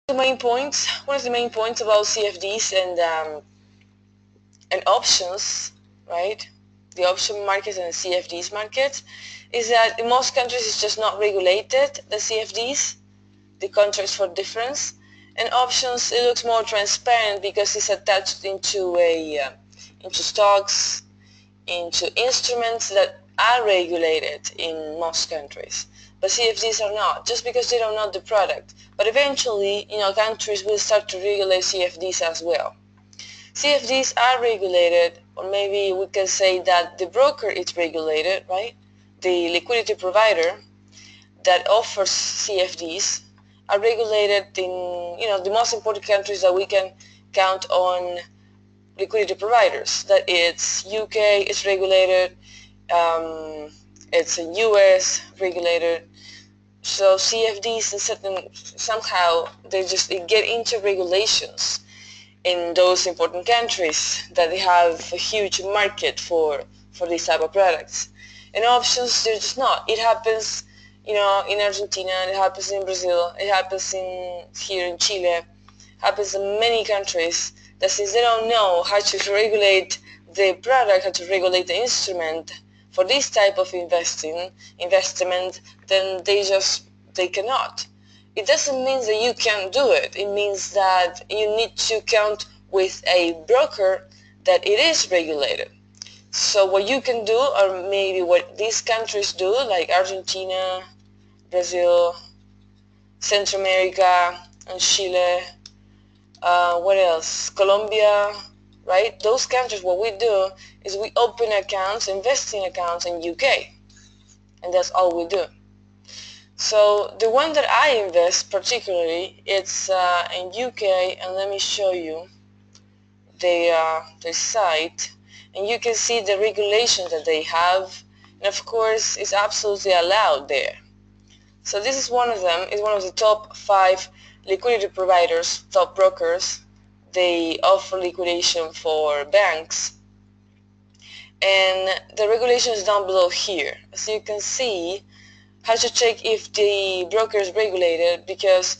One of the main points about CFDs and options, right? The option market and the CFDs market is that in most countries it's just not regulated, the CFDs, the contracts for difference, and options, it looks more transparent because it's attached into into stocks, into instruments that are regulated in most countries. But CFDs are not, just because they don't know the product. But eventually, countries will start to regulate CFDs as well. CFDs are regulated, or maybe we can say that the broker is regulated, right? The liquidity provider that offers CFDs are regulated in, the most important countries that we can count on liquidity providers. That it's UK is regulated, it's a US regulated. So CFDs in somehow they just get into regulations in those important countries that they have a huge market for these type of products. And options, they're just not. It happens, in Argentina, it happens in Brazil, it happens here in Chile, happens in many countries, that since they don't know how to regulate the product, how to regulate the instrument for this type of investment, then they cannot. It doesn't mean that you can't do it. It means that you need to count with a broker that it is regulated. So what you can do, or maybe what these countries do, like Argentina, Brazil, Central America, and Chile, what else? Colombia, right? Those countries, what we do is we open accounts, investing accounts in UK, and that's all we do. So the one that I invest particularly, it's in UK, and let me show you the site, and you can see the regulations that they have, and of course it's absolutely allowed there. So this is one of them. It's one of the top 5 liquidity providers, top brokers. They offer liquidation for banks, and the regulation is down below here. As you can see, how to check if the broker is regulated, because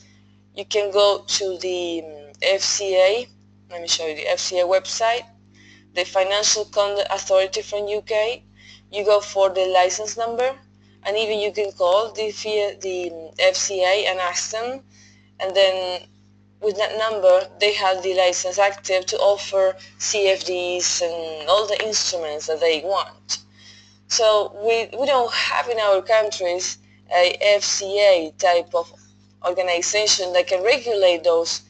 you can go to the FCA. Let me show you the FCA website, the Financial Conduct Authority from UK. You go for the license number, and even you can call the FCA and ask them, and then with that number they have the license active to offer CFDs and all the instruments that they want. So we don't have in our countries a FCA type of organization that can regulate those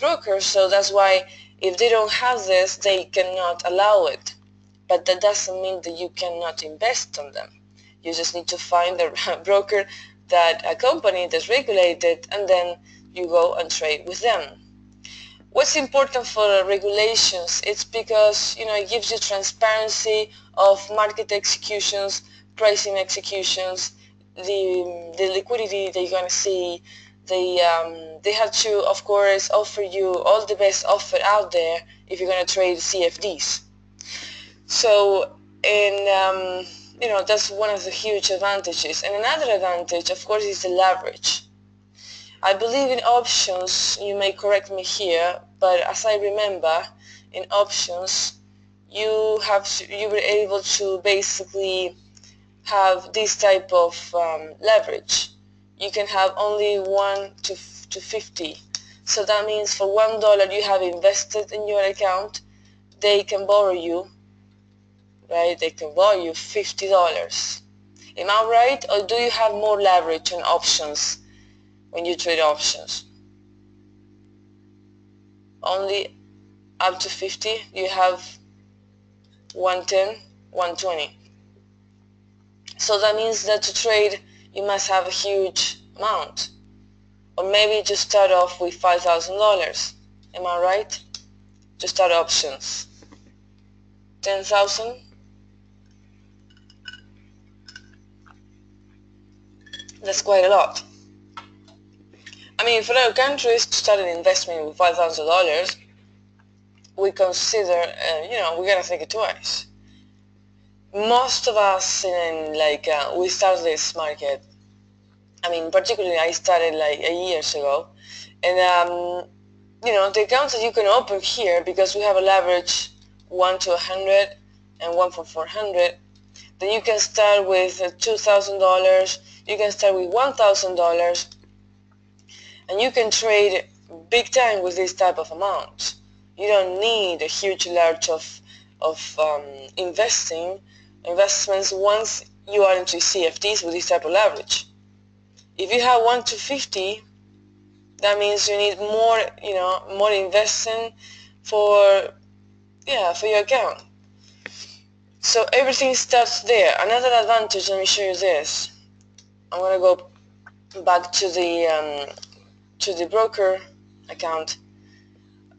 brokers, so that's why if they don't have this, they cannot allow it. But that doesn't mean that you cannot invest on them. You just need to find a broker, a company that's regulated, and then you go and trade with them. What's important for regulations? It's because it gives you transparency of market executions, pricing executions, the liquidity that you're going to see. They have to, of course, offer you all the best offer out there if you're going to trade CFDs. So, and that's one of the huge advantages. And another advantage, of course, is the leverage. I believe in options, you may correct me here, but as I remember, in options, you were able to basically have this type of leverage. You can have only 1 to 50. So that means for $1 you have invested in your account, they can borrow you, right? They can borrow you $50. Am I right? Or do you have more leverage on options? When you trade options, only up to 50, you have 110, 120. So that means that to trade, you must have a huge amount. Or maybe just start off with $5,000. Am I right? To start options. 10,000. That's quite a lot. I mean, for other countries to start an investment with $5,000, we consider, we gotta think it twice. Most of us, we start this market. I mean, particularly I started like 8 years ago. And the accounts that you can open here, because we have a leverage 1 to 100 and 1 for 400, then you can start with $2,000, you can start with $1,000, and you can trade big time with this type of amount. You don't need a huge large of investments once you are into CFDs with this type of leverage. If you have 1 to 50, that means you need more investing for your account. So everything starts there. Another advantage, let me show you this. I'm gonna go back to the broker account.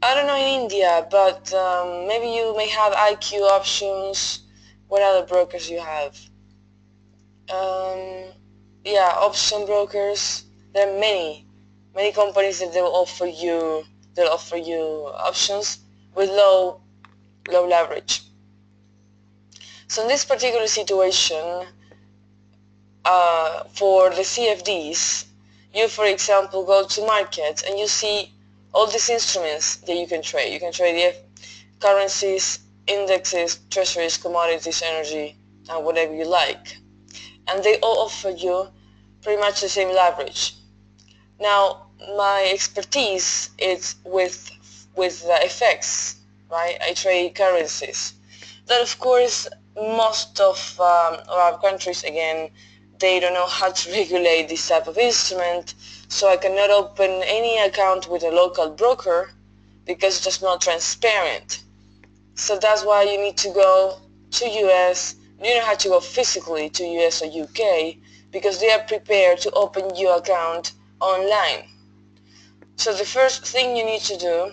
I don't know in India, but maybe you may have IQ options. What other brokers you have? Option brokers. There are many companies that they'll offer you options with low leverage. So in this particular situation, for the CFDs, you, for example, go to markets and you see all these instruments that you can trade. You can trade the currencies, indexes, treasuries, commodities, energy, and whatever you like. And they all offer you pretty much the same leverage. Now, my expertise is with the FX, right? I trade currencies. That, of course, most of our countries, again, they don't know how to regulate this type of instrument, so I cannot open any account with a local broker because it's just not transparent. So that's why you need to go to US. You don't have to go physically to US or UK because they are prepared to open your account online. So the first thing you need to do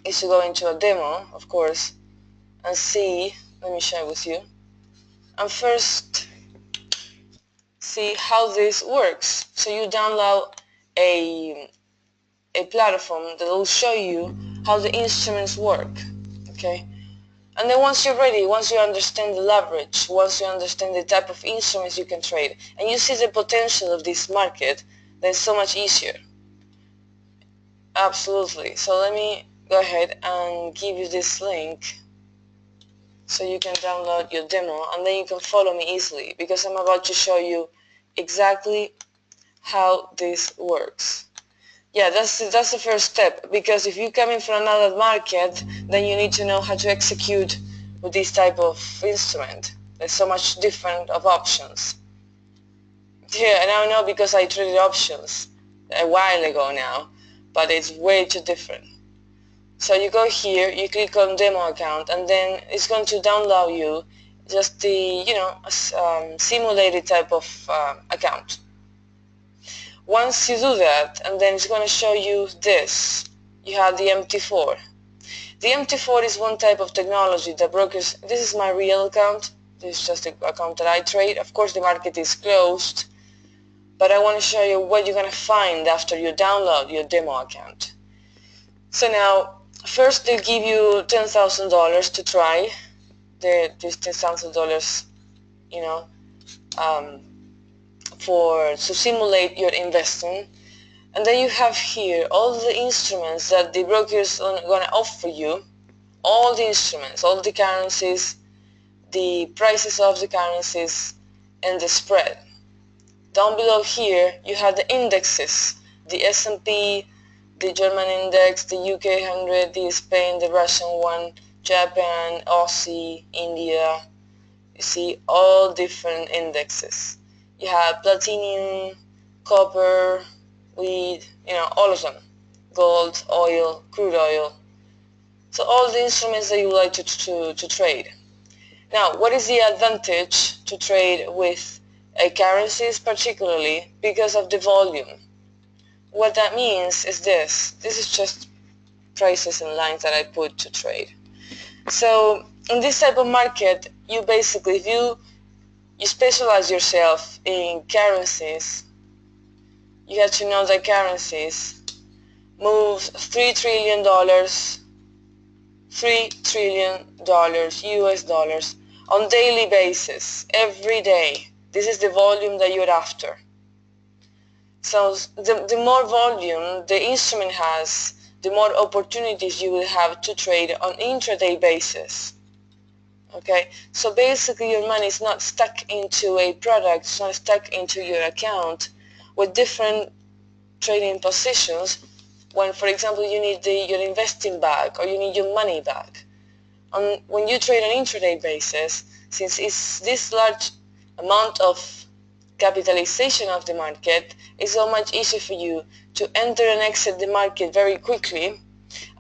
is to go into a demo, of course, and see, let me share with you, and first see how this works. So you download a platform that will show you how the instruments work, okay? And then once you're ready, once you understand the leverage, once you understand the type of instruments you can trade, and you see the potential of this market, then it's so much easier. Absolutely. So let me go ahead and give you this link so you can download your demo, and then you can follow me easily because I'm about to show you exactly how this works. Yeah, that's the first step, because if you come in from another market, then you need to know how to execute with this type of instrument. There's so much different of options. Yeah, and I know because I traded options a while ago now, but it's way too different. So you go here, you click on demo account, and then it's going to download you just the simulated type of account. Once you do that, and then it's going to show you this, you have the MT4. The MT4 is one type of technology that brokers, this is my real account, this is just the account that I trade. Of course the market is closed, but I want to show you what you're going to find after you download your demo account. So now, first they'll give you $10,000 to try this $10,000, to simulate your investing. And then you have here all the instruments that the brokers are going to offer you, all the instruments, all the currencies, the prices of the currencies, and the spread. Down below here you have the indexes, the S&P, the German index, the UK 100, the Spain, the Russian one, Japan, Aussie, India. You see all different indexes. You have platinum, copper, wheat, all of them. Gold, oil, crude oil. So all the instruments that you like to trade. Now, what is the advantage to trade with currencies, particularly because of the volume? What that means is this is just prices and lines that I put to trade. So in this type of market, you basically, if you specialize yourself in currencies, you have to know that currencies move $3 trillion US dollars on daily basis, every day. This is the volume that you're after. So the more volume the instrument has, the more opportunities you will have to trade on intraday basis. Okay, so basically your money is not stuck into a product, it's not stuck into your account with different trading positions when, for example, you need your investing back or you need your money back. When you trade on intraday basis, since it's this large amount of capitalization of the market, it's so much easier for you to enter and exit the market very quickly,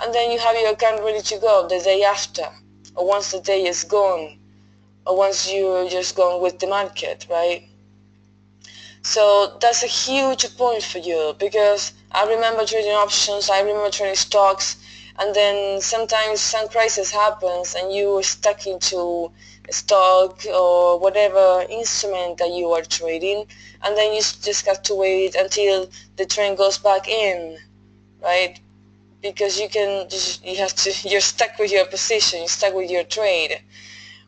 and then you have your account ready to go the day after, or once the day is gone, or once you're just gone with the market, right? So that's a huge point for you, because I remember trading options, I remember trading stocks, and then sometimes some crisis happens and you are stuck into a stock or whatever instrument that you are trading, and then you just have to wait until the trend goes back in, right? Because you're stuck with your position, you're stuck with your trade.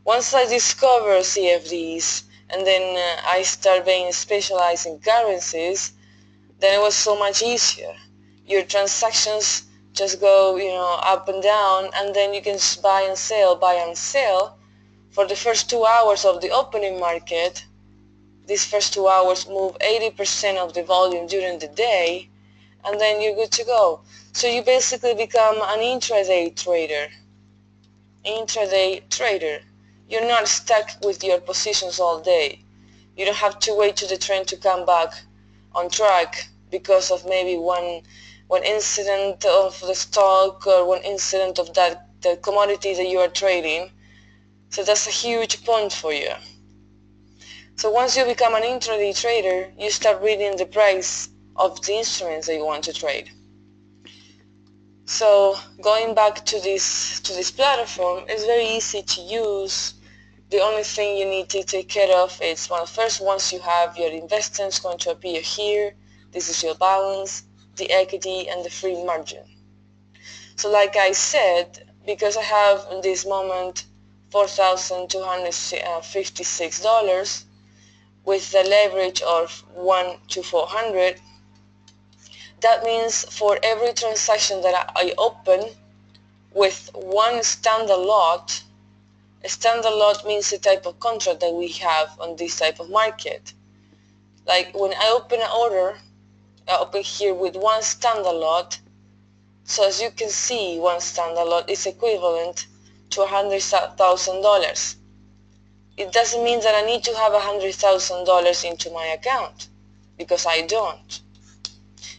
Once I discover CFDs and then I start being specialized in currencies, then it was so much easier. Your transactions just go, up and down, and then you can just buy and sell. For the first 2 hours of the opening market, these first 2 hours move 80% of the volume during the day, and then you're good to go. So you basically become an intraday trader. You're not stuck with your positions all day. You don't have to wait to the trend to come back on track because of maybe one incident of the stock or one incident of the commodity that you are trading. So that's a huge point for you. So once you become an intraday trader, you start reading the price of the instruments that you want to trade. So going back to this platform, it's very easy to use. The only thing you need to take care of is, first, once you have your investments going to appear here, this is your balance, the equity, and the free margin. So like I said, because I have in this moment $4,256 with the leverage of 1 to 400, that means for every transaction that I open with one standard lot, a standard lot means the type of contract that we have on this type of market. Like when I open an order, I open here with one standard lot. So as you can see, one standard lot is equivalent to $100,000. It doesn't mean that I need to have $100,000 into my account, because I don't.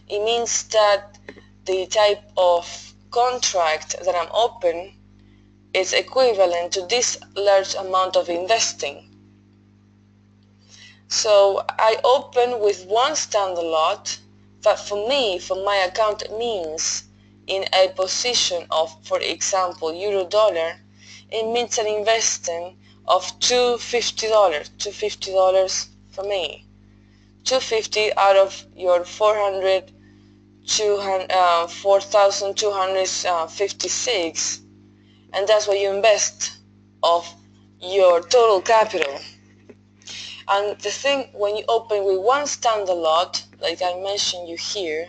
It means that the type of contract that I'm open is equivalent to this large amount of investing. So I open with one standard lot, but for me, for my account, it means in a position of, for example, euro-dollar, it means an investing of $250 for me. $250 out of your 4,256, and that's what you invest of your total capital. And the thing, when you open with one standard lot, like I mentioned you here,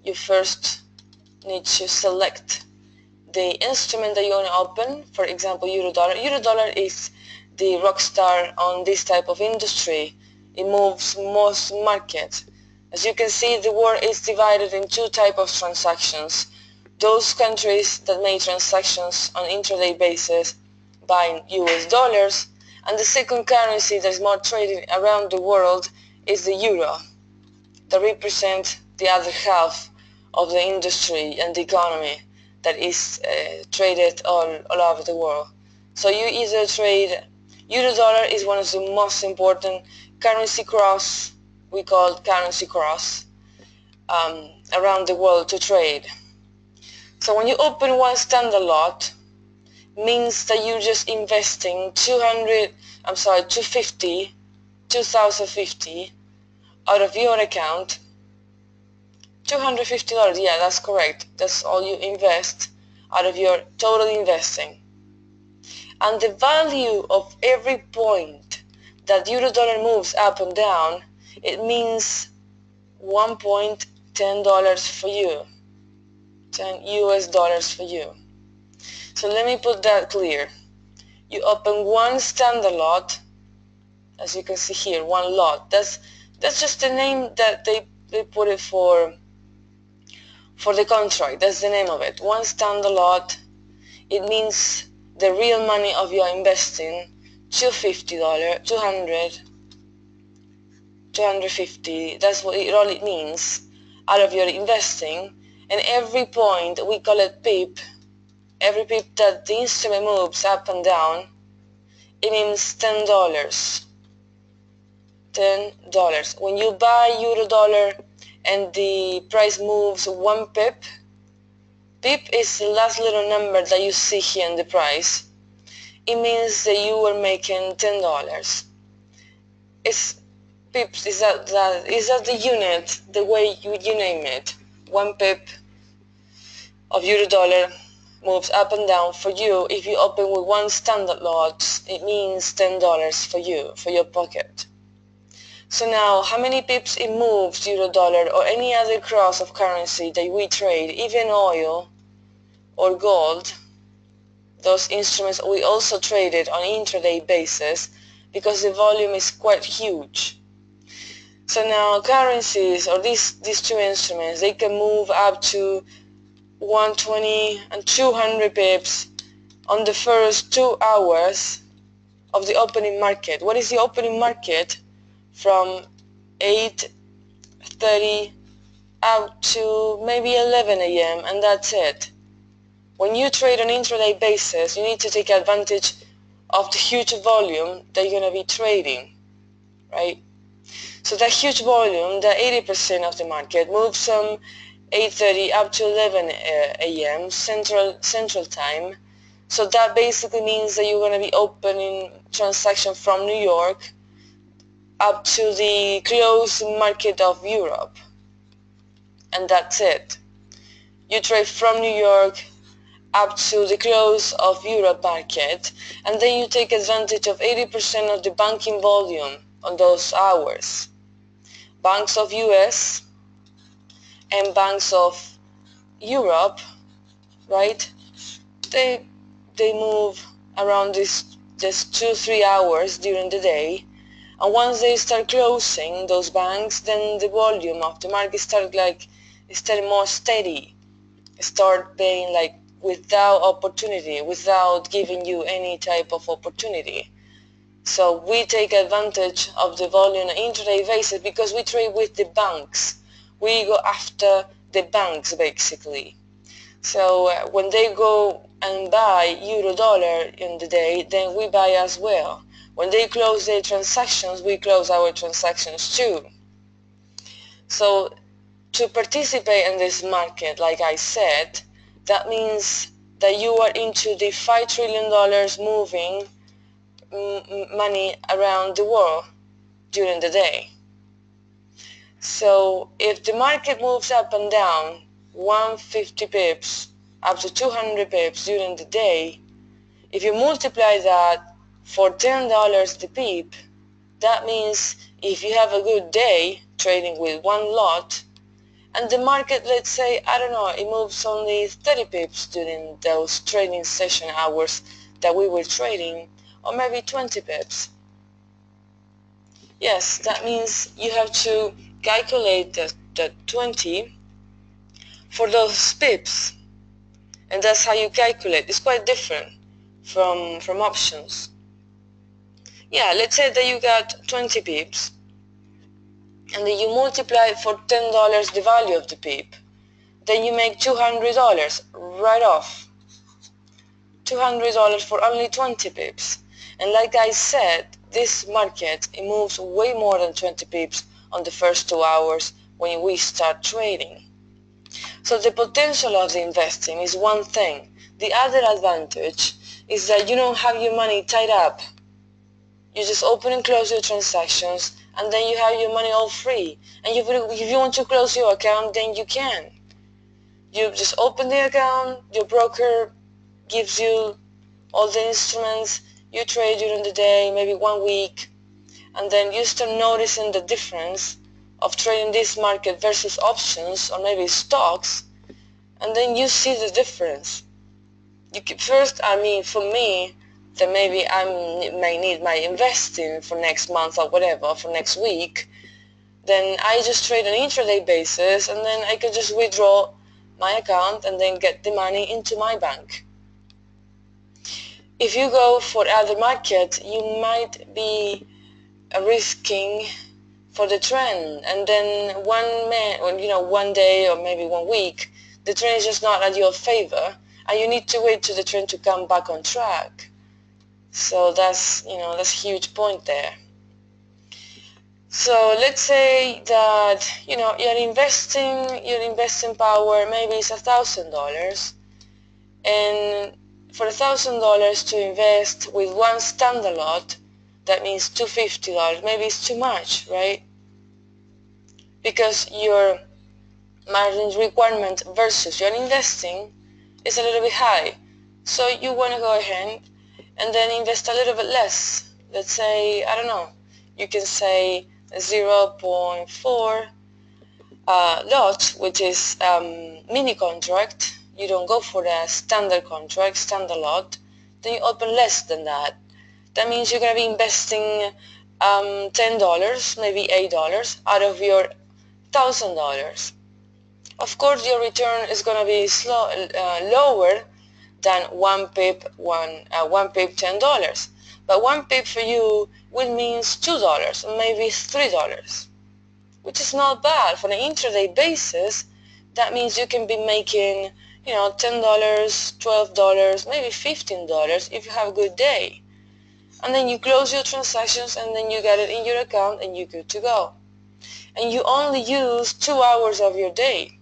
you first need to select the instrument that you want to open. For example, euro-dollar. Euro-dollar is the rock star on this type of industry. It moves most markets. As you can see, the world is divided in two types of transactions. Those countries that make transactions on intraday basis buying US dollars, and the second currency that is more traded around the world is the euro, that represents the other half of the industry and the economy that is traded all over the world. So you either trade, euro-dollar is one of the most important currency cross, we call it currency cross, around the world to trade. So when you open one standard lot, means that you're just investing 2050 out of your account. $250, yeah, that's correct. That's all you invest out of your total investing. And the value of every point that euro-dollar moves up and down, it means $1.10 for you, $10 for you. So let me put that clear. You open one standard lot, as you can see here, one lot. That's just the name that they put it for the contract. That's the name of it. One standard lot. It means the real money of your investing, $250, $250. That's what all it means out of your investing. And every point, we call it pip. Every pip that the instrument moves up and down, it means $10. $10. When you buy euro dollar and the price moves 1 pip, pip is the last little number that you see here in the price. It means that you were making $10. It's pips, is that the unit, the way you name it. 1 pip of euro dollar moves up and down for you. If you open with one standard lot, it means $10 for you, for your pocket. So now, how many pips it moves euro dollar or any other cross of currency that we trade, even oil or gold? Those instruments we also traded on intraday basis because the volume is quite huge. So now currencies, or these two instruments, they can move up to 120 and 200 pips on the first 2 hours of the opening market. What is the opening market? From 8:30 up to maybe 11 a.m. and that's it. When you trade on intraday basis, you need to take advantage of the huge volume that you're going to be trading, right? So that huge volume, the 80% of the market, moves from 8:30 up to 11 a.m. Central Time. So that basically means that you're going to be opening transaction from New York up to the close market of Europe. And that's it. You trade from New York up to the close of Europe market, and then you take advantage of 80% of the banking volume on those hours. Banks of US and banks of Europe, right? They move around this 2-3 hours during the day, and once they start closing those banks, then the volume of the market start more steady. Start being like without opportunity, without giving you any type of opportunity. So we take advantage of the volume on intraday basis because we trade with the banks. We go after the banks basically. So when they go and buy euro dollar in the day, then we buy as well. When they close their transactions, we close our transactions too. So to participate in this market, like I said, that means that you are into the $5 trillion moving money around the world during the day. So if the market moves up and down 150 pips up to 200 pips during the day, if you multiply that for $10 the pip, that means if you have a good day trading with one lot, and the market, let's say, I don't know, it moves only 30 pips during those trading session hours that we were trading, or maybe 20 pips. Yes, that means you have to calculate the 20 for those pips, and that's how you calculate. It's quite different from options. Yeah, let's say that you got 20 pips, and then you multiply for $10 the value of the pip, then you make $200 right off. $200 for only 20 pips. And like I said, this market, it moves way more than 20 pips on the first 2 hours when we start trading. So the potential of the investing is one thing. The other advantage is that you don't have your money tied up. You just open and close your transactions, and then you have your money all free. And if you want to close your account, then you can. You just open the account, your broker gives you all the instruments, you trade during the day, maybe 1 week, and then you start noticing the difference of trading this market versus options or maybe stocks, and then you see the difference. First, I mean, for me, that maybe I may need my investing for next month or whatever, for next week, then I just trade on intraday basis, and then I can just withdraw my account and then get the money into my bank. If you go for other market, you might be risking for the trend, and then one day or maybe 1 week, the trend is just not at your favor, and you need to wait to the trend to come back on track. So that's a huge point there. So let's say that your investing power maybe is $1,000, and for $1,000 to invest with one standard lot, that means $250. Maybe it's too much, right? Because your margin requirement versus your investing is a little bit high. So you want to go ahead and then invest a little bit less. Let's say, I don't know, you can say 0.4 lot, which is mini contract. You don't go for the standard contract, standard lot, then you open less than that. That means you're going to be investing $10, maybe $8 out of your $1,000. Of course, your return is going to be lower than one pip $10. But one pip for you will mean $2 or maybe $3, which is not bad. For an intraday basis, that means you can be making $10, $12, maybe $15 if you have a good day. And then you close your transactions, and then you get it in your account, and you're good to go. And you only use 2 hours of your day.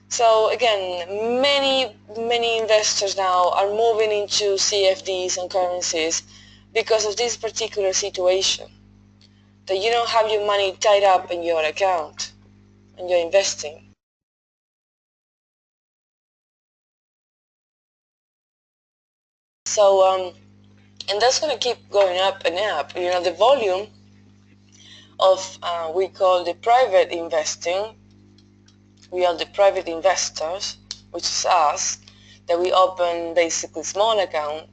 So again, many investors now are moving into CFDs and currencies because of this particular situation, that you don't have your money tied up in your account and you're investing. So and that's going to keep going up and up. The volume of we call the private investing. We are the private investors, which is us, that we open basically small account.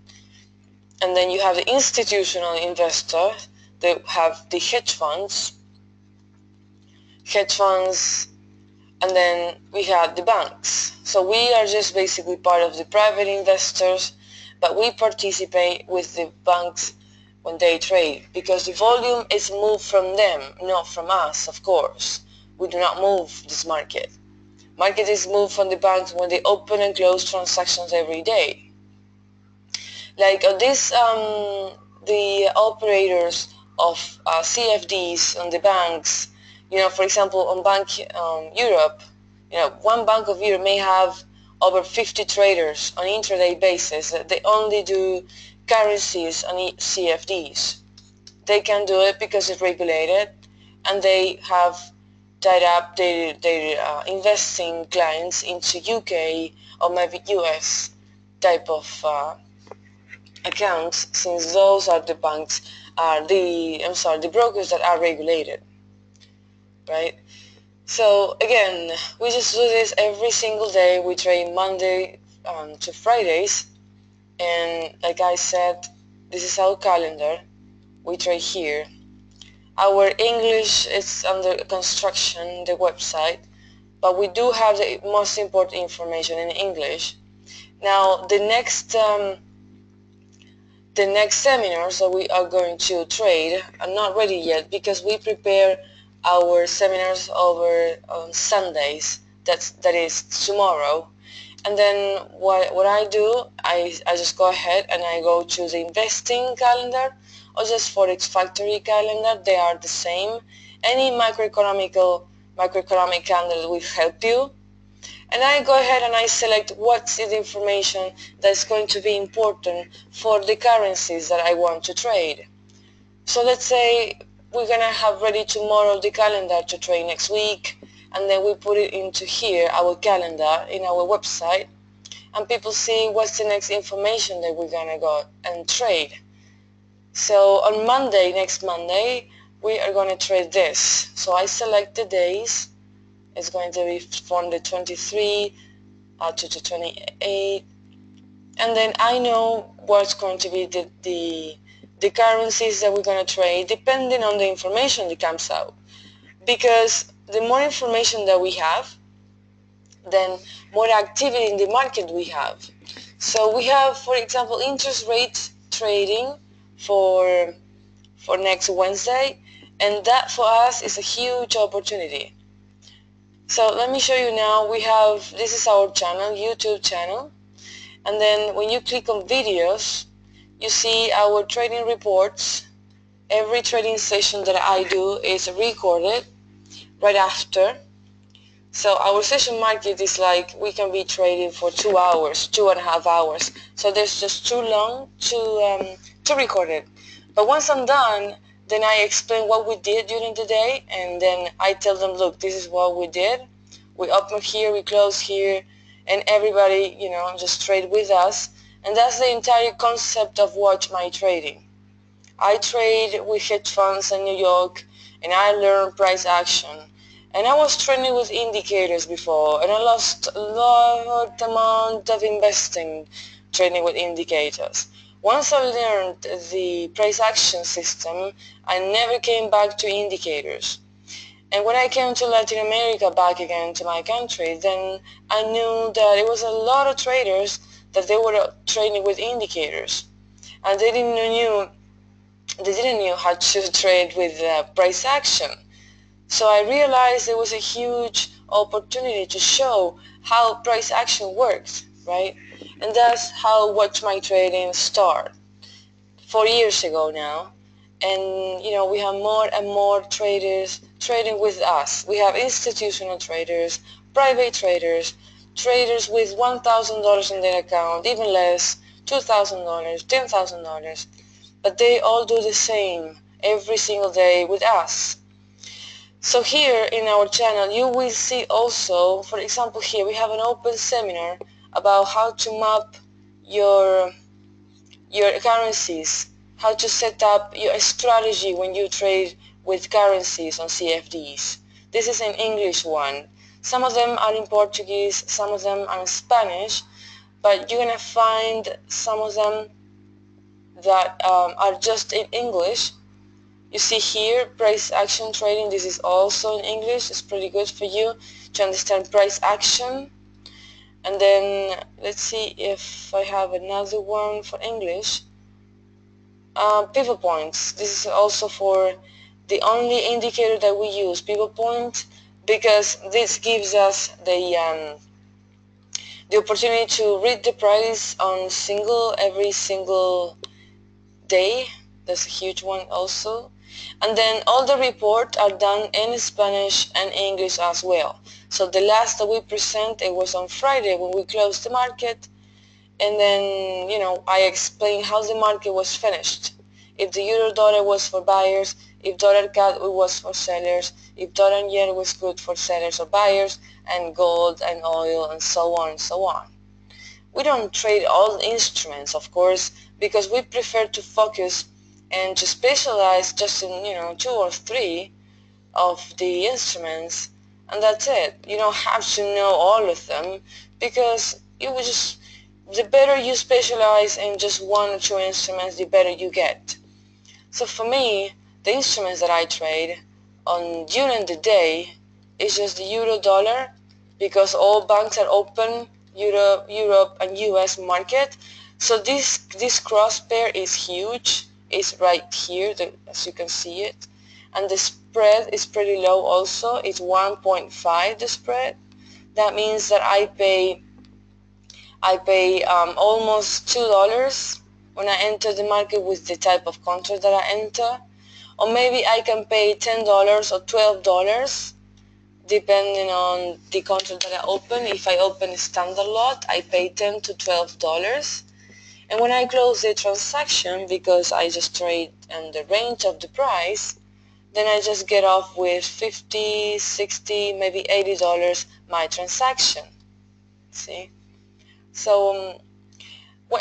And then you have the institutional investors, they have the hedge funds, and then we have the banks. So we are just basically part of the private investors, but we participate with the banks when they trade, because the volume is moved from them, not from us, of course. We do not move this market. Market is moved from the banks when they open and close transactions every day. Like this, the operators of CFDs on the banks, for example, on Europe, one Bank of Europe may have over 50 traders on intraday basis. They only do currencies on CFDs. They can do it because it's regulated, and they have tied up their investing clients into UK or maybe US type of accounts, since those are the banks, the brokers that are regulated, right? So again, we just do this every single day. We trade Monday to Fridays, and like I said, this is our calendar. We trade here. Our English is under construction, the website, but we do have the most important information in English. Now the next seminars that we are going to trade are not ready yet, because we prepare our seminars over on Sundays. That is tomorrow. And then what I do, I just go ahead and I go to the investing calendar or just Forex Factory calendar. They are the same. Any macroeconomic calendar will help you. And I go ahead and I select what's the information that's going to be important for the currencies that I want to trade. So let's say we're going to have ready tomorrow the calendar to trade next week, and then we put it into here, our calendar, in our website, and people see what's the next information that we're going to go and trade. So on Monday, next Monday, we are going to trade this. So I select the days. It's going to be from the 23 to the 28, and then I know what's going to be the currencies that we're going to trade depending on the information that comes out, because the more information that we have, then more activity in the market we have. So we have, for example, interest rate trading for next Wednesday, and that for us is a huge opportunity. So let me show you now. We have, this is our channel, YouTube channel, and then when you click on videos, you see our trading reports. Every trading session that I do is recorded right after. So our session market is like, we can be trading for 2 hours, 2.5 hours. So there's just too long to record it. But once I'm done, then I explain what we did during the day, and then I tell them, look, this is what we did. We open here, we close here, and everybody, just trade with us. And that's the entire concept of Watch My Trading. I trade with hedge funds in New York, and I learn price action. And I was trading with indicators before, and I lost a lot amount of investing trading with indicators. Once I learned the price action system, I never came back to indicators. And when I came to Latin America, back again to my country, then I knew that it was a lot of traders that they were trading with indicators, and they didn't know how to trade with price action. So I realized there was a huge opportunity to show how price action works, right? And that's how Watch My Trading started 4 years ago now. And we have more and more traders trading with us. We have institutional traders, private traders, traders with $1,000 in their account, even less, $2,000, $10,000. But they all do the same every single day with us. So here in our channel you will see also, for example, here we have an open seminar about how to map your currencies, how to set up your strategy when you trade with currencies on CFDs. This is an English one. Some of them are in Portuguese, some of them are in Spanish, but you're gonna find some of them that are just in English. You see here, price action trading, this is also in English. It's pretty good for you to understand price action. And then let's see if I have another one for English. Pivot points. This is also for the only indicator that we use, pivot point, because this gives us the opportunity to read the price on every single day. That's a huge one also. And then all the reports are done in Spanish and English as well. So the last that we present, it was on Friday when we closed the market, and then I explained how the market was finished. If the euro dollar was for buyers, if dollar CAD was for sellers, if dollar and yen was good for sellers or buyers, and gold and oil and so on and so on. We don't trade all instruments, of course, because we prefer to focus and to specialize just in 2 or 3 of the instruments, and that's it. You don't have to know all of them, because the better you specialize in just 1 or 2 instruments, the better you get. So for me, the instruments that I trade during the day is just the euro dollar, because all banks are open, Europe and US market. So this cross pair is huge. It's right here, as you can see it, and the spread is pretty low also. It's 1.5 the spread. That means that I pay almost $2 when I enter the market with the type of contract that I enter, or maybe I can pay $10 or $12 depending on the contract that I open. If I open a standard lot, I pay $10 to $12. And when I close the transaction, because I just trade in the range of the price, then I just get off with $50, $60, maybe $80 my transaction. See? So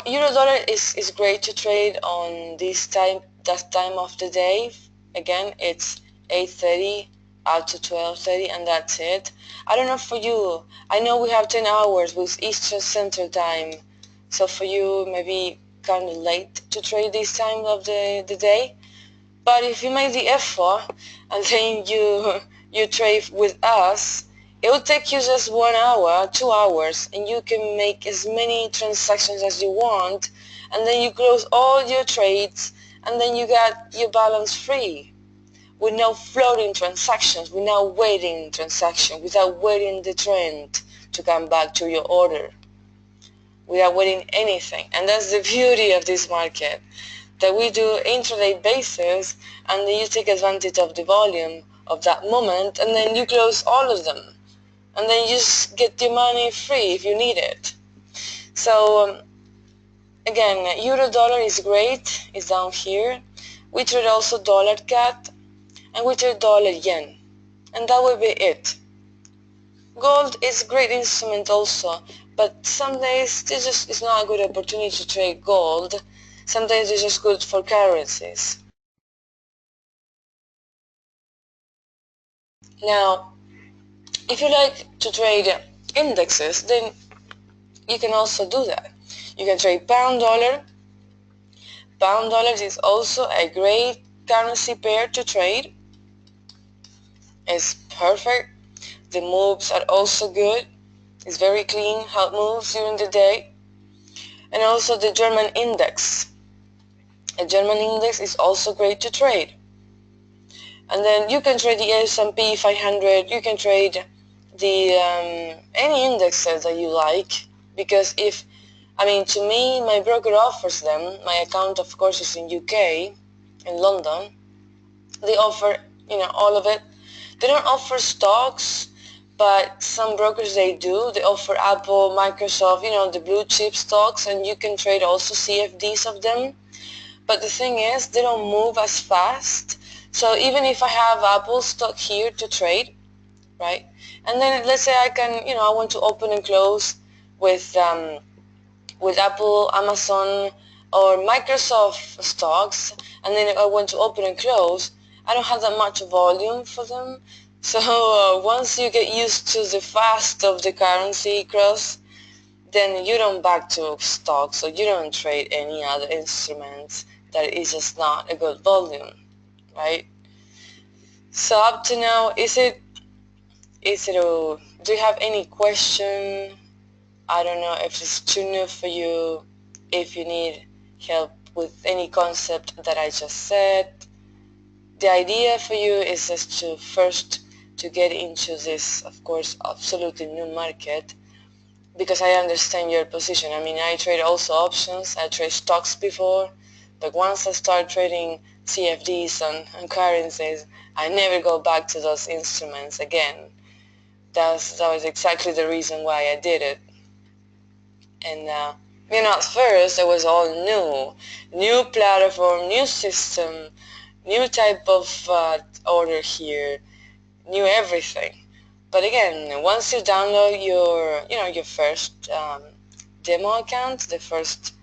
euro dollar is great to trade on that time of the day, Again, it's 8:30 out to 12:30, and that's it. I don't know for you. I know we have 10 hours with Eastern Standard Time, so for you maybe kind of late to trade this time of the day. But if you make the effort and then you trade with us, it will take you just 1 hour, 2 hours, and you can make as many transactions as you want, and then you close all your trades, and then you got your balance free with no floating transactions, without waiting transaction, without waiting the trend to come back to your order, without waiting anything. And that's the beauty of this market, that we do intraday basis, and then you take advantage of the volume of that moment, and then you close all of them, and then you just get your money free if you need it. So again, euro dollar is great, it's down here. We trade also dollar cat, and we trade dollar yen, and that will be it. Gold is a great instrument also, but some days it's not a good opportunity to trade gold. Some days it's just good for currencies. Now, if you like to trade indexes, then you can also do that. You can trade pound dollar. Pound dollars is also a great currency pair to trade. It's perfect. The moves are also good. It's very clean how it moves during the day. And also the German index. A German index is also great to trade. And then you can trade the S&P 500. You can trade the any indexes that you like, because to me, my broker offers them. My account, of course, is in UK, in London. They offer, all of it. They don't offer stocks, but some brokers, they do. They offer Apple, Microsoft, the blue chip stocks, and you can trade also CFDs of them. But the thing is, they don't move as fast. So even if I have Apple stock here to trade, right? And then let's say I want to open and close with Apple, Amazon, or Microsoft stocks, and then I want to open and close, I don't have that much volume for them. So once you get used to the fast of the currency cross, then you don't back to stocks, or you don't trade any other instruments that is just not a good volume, right? So up to now, do you have any question? I don't know if it's too new for you, if you need help with any concept that I just said. The idea for you is just to get into this, of course, absolutely new market, because I understand your position. I trade also options. I trade stocks before, but once I start trading CFDs and currencies, I never go back to those instruments again. That was exactly the reason why I did it. And at first it was all new platform, new system, new type of order here, new everything. But again, once you download your first demo account, the first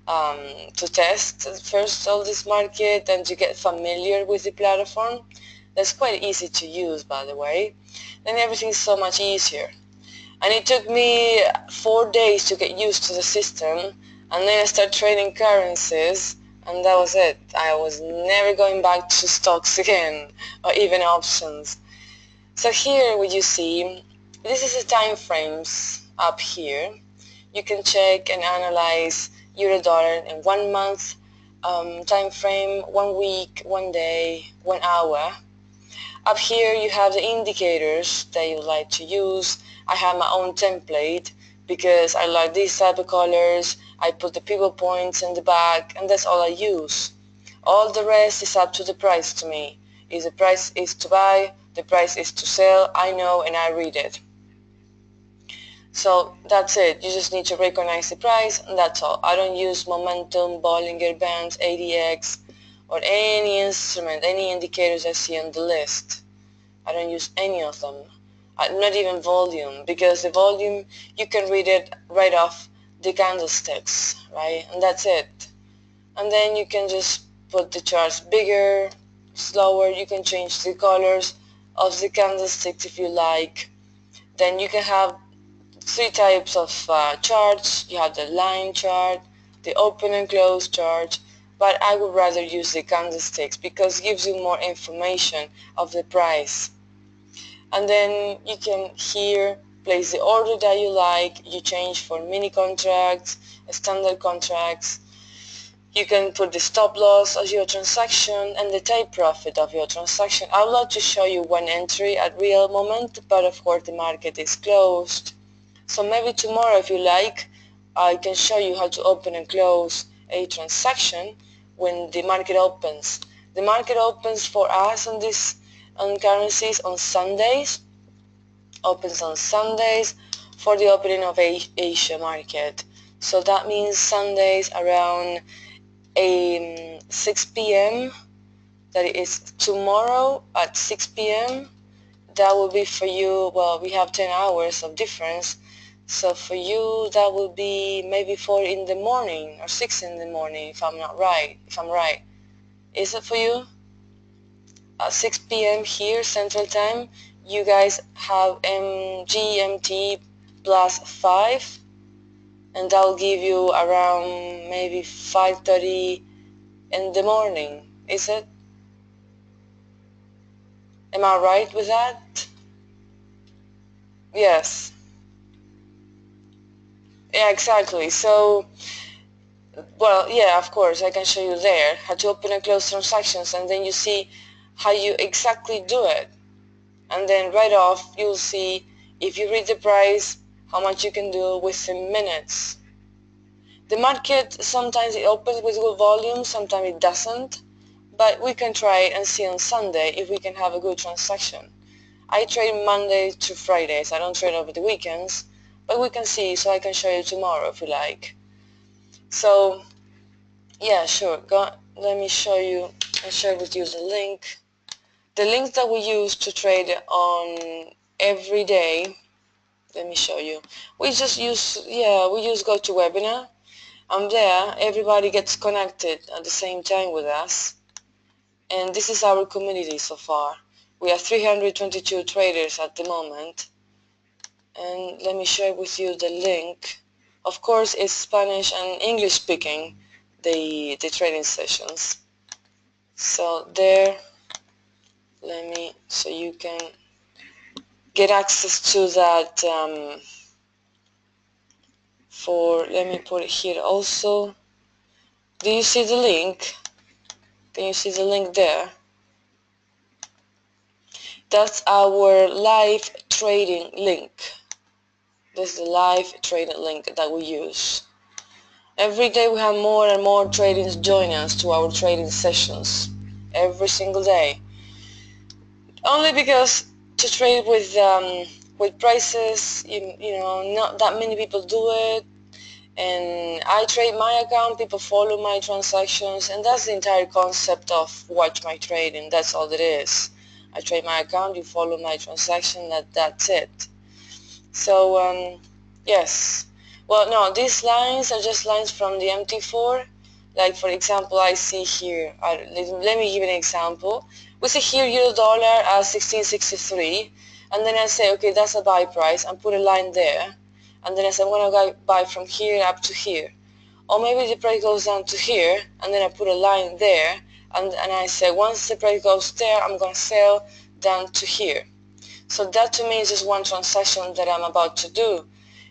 to test first of this market, and to get familiar with the platform, that's quite easy to use, by the way, then everything's so much easier. And it took me 4 days to get used to the system, and then I started trading currencies, and that was it. I was never going back to stocks again, or even options. So here what you see, this is the time frames up here. You can check and analyze euro dollar in 1 month time frame, 1 week, 1 day, 1 hour. Up here you have the indicators that you like to use. I have my own template because I like these type of colors. I put the pivot points in the back, and that's all I use. All the rest is up to the price to me. If the price is to buy, the price is to sell, I know and I read it. So that's it. You just need to recognize the price, and that's all. I don't use momentum, Bollinger Bands, ADX, or any instrument, any indicators I see on the list. I don't use any of them. Not even volume, because the volume, you can read it right off the candlesticks, right? And that's it. And then you can just put the charts bigger, slower, you can change the colors of the candlesticks if you like. Then you can have three types of charts. You have the line chart, the open and close chart, but I would rather use the candlesticks because it gives you more information of the price. And then you can here place the order that you like. You change for mini contracts, standard contracts. You can put the stop loss of your transaction and the take profit of your transaction. I would like to show you one entry at real moment, but of course the market is closed. So maybe tomorrow, if you like, I can show you how to open and close a transaction when the market opens. The market opens for us on currencies on Sundays, opens on Sundays for the opening of Asia market. So that means Sundays around 6 p.m. That is tomorrow at 6 p.m. That will be for you, well, we have 10 hours of difference. So for you, that will be maybe 4 in the morning or 6 in the morning if I'm right. Is it for you? At 6 p.m. here, Central Time, you guys have GMT plus 5, and that will give you around maybe 5:30 in the morning. Is it? Am I right with that? Yes. Yeah, exactly. So, well, yeah, of course, I can show you there how to open and close transactions, and then you see how you exactly do it. And then right off, you'll see if you read the price, how much you can do within minutes. The market, sometimes it opens with good volume, sometimes it doesn't, but we can try it and see on Sunday if we can have a good transaction. I trade Monday to Fridays. I don't trade over the weekends, but we can see, so I can show you tomorrow if you like. So, yeah, sure. Let me show you and share with you the link. The links that we use to trade on every day. Let me show you. We just use GoToWebinar. I'm there. Everybody gets connected at the same time with us. And this is our community so far. We are 322 traders at the moment. And let me share with you the link. Of course, it's Spanish and English speaking, the trading sessions. So there, so you can get access to that let me put it here also. Do you see the link? Can you see the link there? That's our live trading link. This is the live trading link that we use. Every day we have more and more traders join us to our trading sessions. Every single day. Only because to trade with prices, you know, not that many people do it. And I trade my account, people follow my transactions, and that's the entire concept of Watch My Trading. That's all it is. I trade my account, you follow my transaction, that's it. So, yes. Well, no, these lines are just lines from the MT4. Like, for example, I see here, let me give an example. We see here euro dollar at 1663, and then I say, okay, that's a buy price, and put a line there. And then I say, I'm going to buy from here up to here. Or maybe the price goes down to here, and then I put a line there, and I say, once the price goes there, I'm going to sell down to here. So that to me is just one transaction that I'm about to do.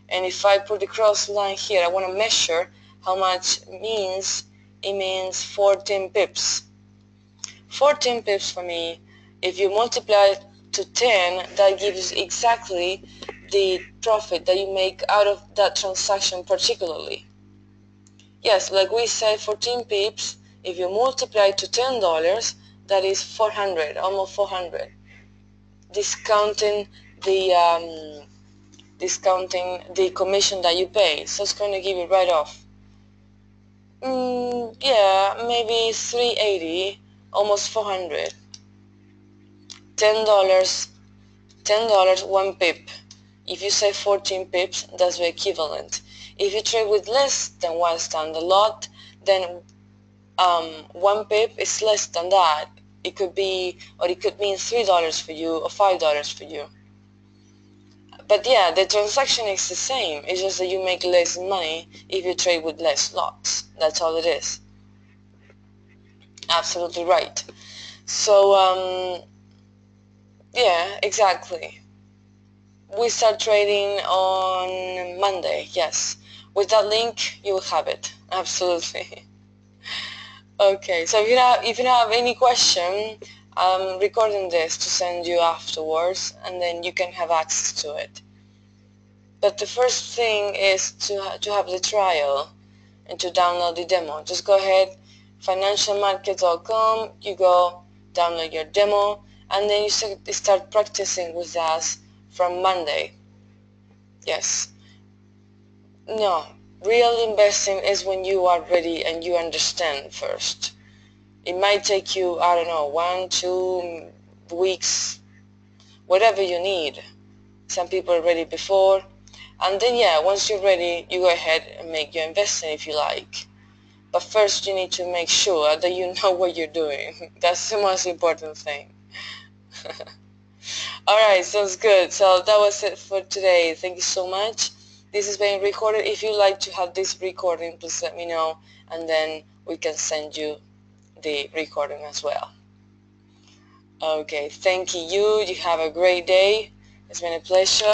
And if I put the cross line here, I want to measure how much it means. It means 14 pips. 14 pips for me. If you multiply to 10, that gives exactly the profit that you make out of that transaction particularly. Yes, like we said, 14 pips, if you multiply to $10, that is 400, almost 400. Discounting the commission that you pay. So it's going to give you right off. Yeah, maybe 380, almost 400. $10, one pip. If you say 14 pips, that's the equivalent. If you trade with less than one standard lot, then 1 pip is less than that. It could be, or it could mean $3 for you or $5 for you. But yeah, the transaction is the same. It's just that you make less money if you trade with less lots. That's all it is. Absolutely right. So, yeah, exactly. We start trading on Monday, yes. With that link, you will have it. Absolutely. Okay, so if you have any question, I'm recording this to send you afterwards, and then you can have access to it. But the first thing is to have the trial and to download the demo. Just go ahead, financialmarkets.com, you go download your demo, and then you start practicing with us from Monday. Yes. No, real investing is when you are ready and you understand first. It might take you, I don't know, 1-2 weeks, whatever you need. Some people are ready before. And then, yeah, once you're ready, you go ahead and make your investing if you like. But first, you need to make sure that you know what you're doing. That's the most important thing. Alright, sounds good. So that was it for today. Thank you so much. This is being recorded. If you'd like to have this recording, please let me know, and then we can send you the recording as well. Okay, thank you. You have a great day. It's been a pleasure.